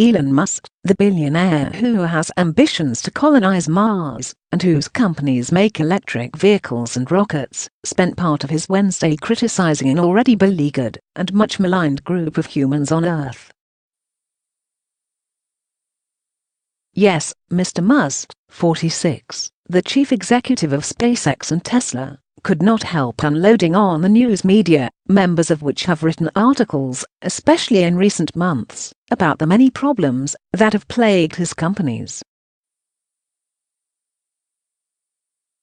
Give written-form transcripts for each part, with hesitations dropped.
Elon Musk, the billionaire who has ambitions to colonize Mars, and whose companies make electric vehicles and rockets, spent part of his Wednesday criticizing an already beleaguered and much maligned group of humans on Earth. Yes, Mr. Musk, 46, the chief executive of SpaceX and Tesla, could not help unloading on the news media, members of which have written articles, especially in recent months, about the many problems that have plagued his companies.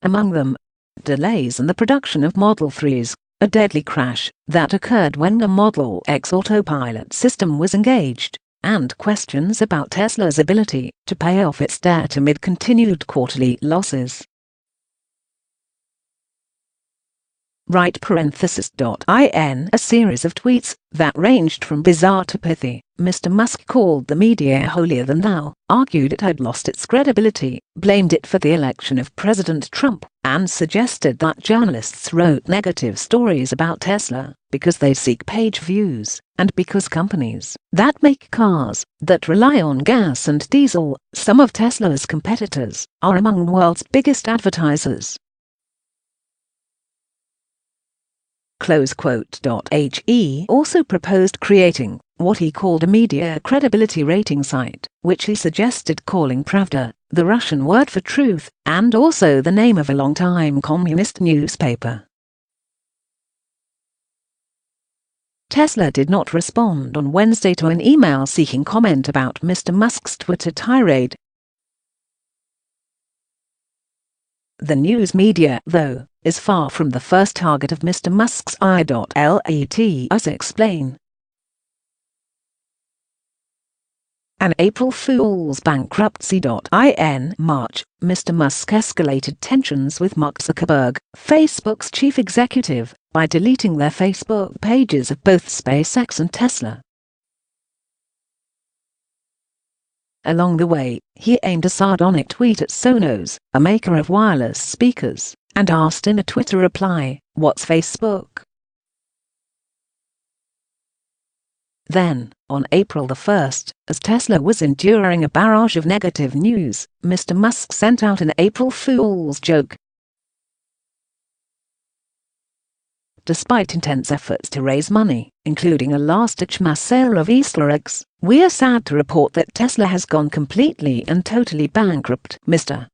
Among them, delays in the production of Model 3s, a deadly crash that occurred when the Model X Autopilot system was engaged, and questions about Tesla's ability to pay off its debt amid continued quarterly losses. Write .in a series of tweets that ranged from bizarre to pithy. Mr. Musk called the media holier-than-thou, argued it had lost its credibility, blamed it for the election of President Trump, and suggested that journalists wrote negative stories about Tesla because they seek page views, and because companies that make cars that rely on gas and diesel, some of Tesla's competitors, are among the world's biggest advertisers. He also proposed creating what he called a media credibility rating site, which he suggested calling Pravda, the Russian word for truth, and also the name of a longtime communist newspaper. Tesla did not respond on Wednesday to an email seeking comment about Mr. Musk's Twitter tirade. The news media, though, is far from the first target of Mr. Musk's let us explain. An April Fool's bankruptcy. In March, Mr. Musk escalated tensions with Mark Zuckerberg, Facebook's chief executive, by deleting their Facebook pages of both SpaceX and Tesla. Along the way, he aimed a sardonic tweet at Sonos, a maker of wireless speakers, and asked in a Twitter reply, "What's Facebook?" Then, on April 1, as Tesla was enduring a barrage of negative news, Mr. Musk sent out an April Fool's joke. Despite intense efforts to raise money, including a last-ditch mass sale of Easter eggs, we're sad to report that Tesla has gone completely and totally bankrupt, Mr.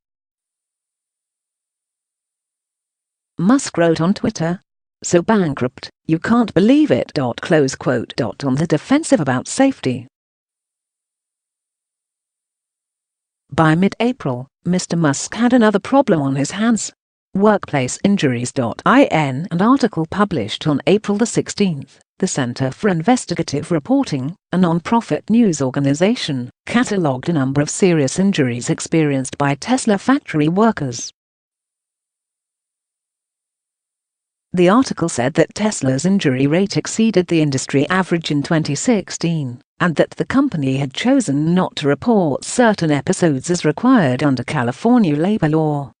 Musk wrote on Twitter. So bankrupt, you can't believe it. On the defensive about safety. By mid-April, Mr. Musk had another problem on his hands. Workplace injuries. In an article published on April 16, the Center for Investigative Reporting, a non-profit news organization, catalogued a number of serious injuries experienced by Tesla factory workers. The article said that Tesla's injury rate exceeded the industry average in 2016, and that the company had chosen not to report certain episodes as required under California labor law.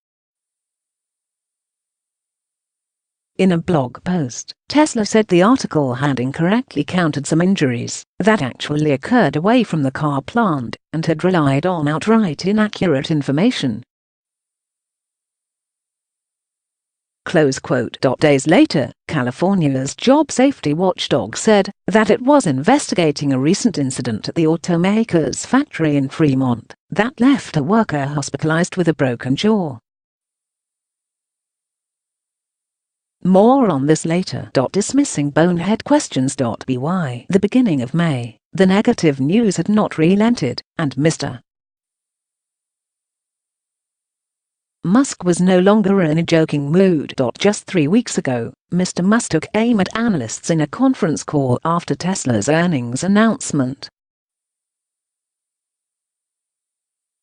In a blog post, Tesla said the article had incorrectly counted some injuries that actually occurred away from the car plant and had relied on outright inaccurate information. Days later, California's job safety watchdog said that it was investigating a recent incident at the automaker's factory in Fremont that left a worker hospitalized with a broken jaw. More on this later. Dismissing bonehead questions. By the beginning of May, the negative news had not relented, and Mr. Musk was no longer in a joking mood. Just 3 weeks ago, Mr. Musk took aim at analysts in a conference call after Tesla's earnings announcement.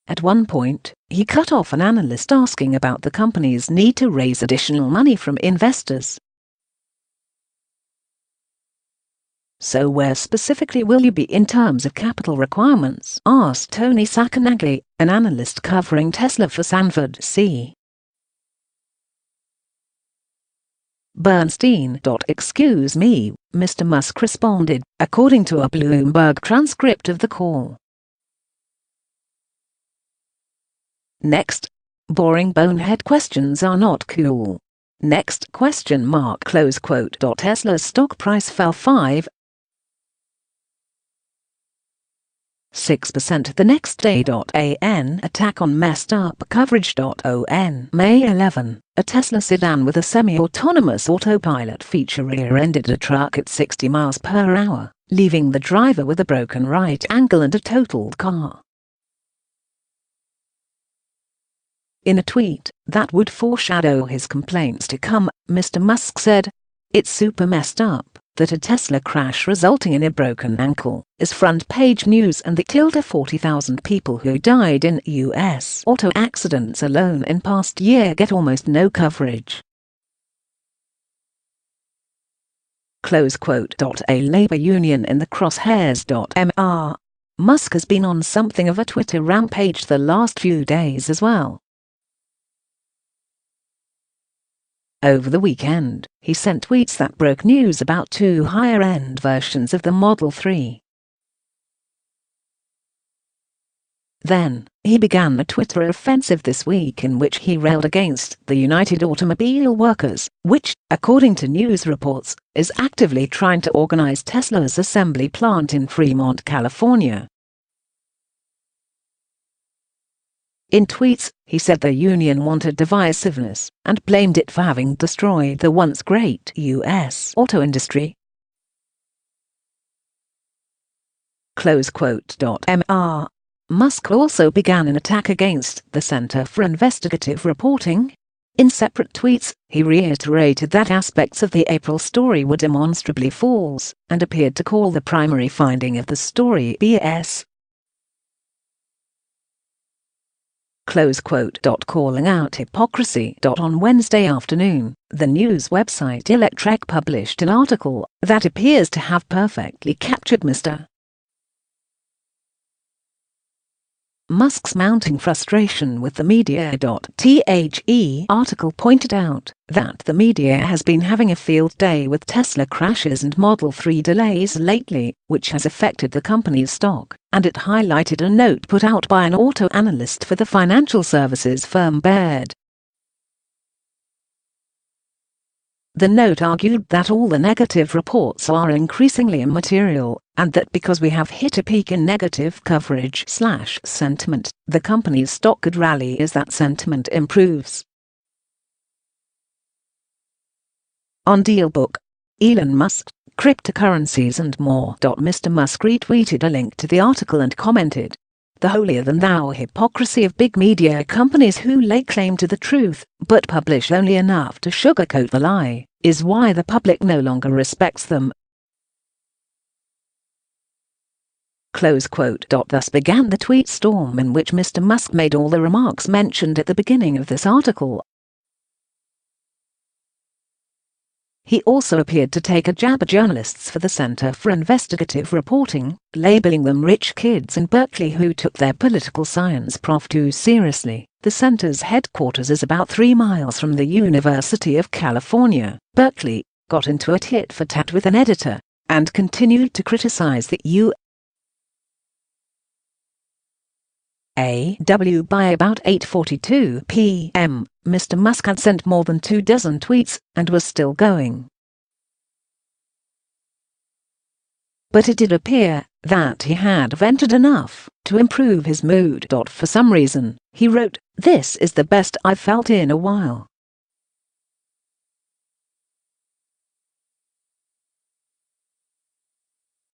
At one point, he cut off an analyst asking about the company's need to raise additional money from investors. "So where specifically will you be in terms of capital requirements?" asked Tony Sacconaghi, an analyst covering Tesla for Sanford C. Bernstein. "Excuse me," Mr. Musk responded, according to a Bloomberg transcript of the call. Next. Boring bonehead questions are not cool. Next ? Tesla's stock price fell 5.6% the next day. An attack on messed up coverage. On May 11, a Tesla sedan with a semi-autonomous autopilot feature rear-ended a truck at 60 miles per hour, leaving the driver with a broken right angle and a totaled car. In a tweet that would foreshadow his complaints to come, Mr. Musk said, "It's super messed up that a Tesla crash resulting in a broken ankle is front-page news and the 40,000 people who died in U.S. auto accidents alone in past year get almost no coverage." A labor union in the crosshairs. Mr. Musk has been on something of a Twitter rampage the last few days as well. Over the weekend, he sent tweets that broke news about two higher-end versions of the Model 3. Then, he began a Twitter offensive this week in which he railed against the United Automobile Workers, which, according to news reports, is actively trying to organize Tesla's assembly plant in Fremont, California. In tweets, he said the union wanted divisiveness and blamed it for having destroyed the once great U.S. auto industry. Mr. Musk also began an attack against the Center for Investigative Reporting. In separate tweets, he reiterated that aspects of the April story were demonstrably false and appeared to call the primary finding of the story BS. Calling out hypocrisy. On Wednesday afternoon, the news website Electrek published an article that appears to have perfectly captured Mr. Musk's mounting frustration with the media. The article pointed out that the media has been having a field day with Tesla crashes and Model 3 delays lately, which has affected the company's stock, and it highlighted a note put out by an auto analyst for the financial services firm Baird. The note argued that all the negative reports are increasingly immaterial, and that because we have hit a peak in negative coverage/sentiment, the company's stock could rally as that sentiment improves. On Dealbook, Elon Musk, cryptocurrencies and more. Mr. Musk retweeted a link to the article and commented, "The holier-than-thou hypocrisy of big media companies who lay claim to the truth, but publish only enough to sugarcoat the lie, is why the public no longer respects them." Thus began the tweet storm in which Mr. Musk made all the remarks mentioned at the beginning of this article. He also appeared to take a jab at journalists for the Center for Investigative Reporting, labeling them rich kids in Berkeley who took their political science prof too seriously. The center's headquarters is about 3 miles from the University of California. Berkeley got into a tit-for-tat with an editor and continued to criticize the UAW by about 8:42 p.m. Mr. Musk had sent more than 24 tweets and was still going. But it did appear that he had vented enough to improve his mood. For some reason, he wrote, "This is the best I've felt in a while."